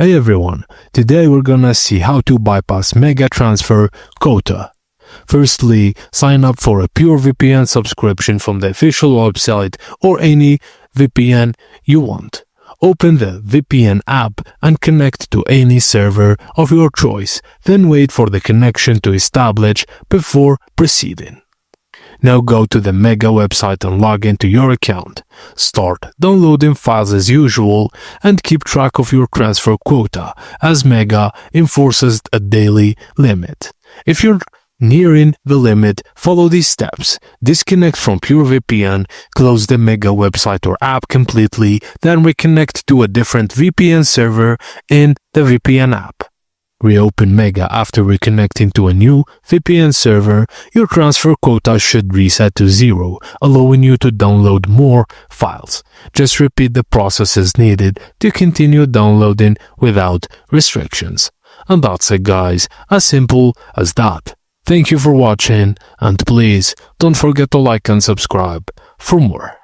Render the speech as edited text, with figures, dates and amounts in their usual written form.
Hey everyone, today we're gonna see how to bypass mega transfer Quota. Firstly, sign up for a pure VPN subscription from the official website or any VPN you want. Open the VPN app and connect to any server of your choice, then wait for the connection to establish before proceeding. Now go to the Mega website and log into your account. Start downloading files as usual and keep track of your transfer quota, as Mega enforces a daily limit. If you're nearing the limit, follow these steps. Disconnect from Pure VPN, close the Mega website or app completely, then reconnect to a different VPN server in the VPN app. Reopen Mega after reconnecting to a new VPN server. Your transfer quota should reset to 0, allowing you to download more files. Just repeat the process as needed to continue downloading without restrictions. And that's it, guys, as simple as that. Thank you for watching, and please don't forget to like and subscribe for more.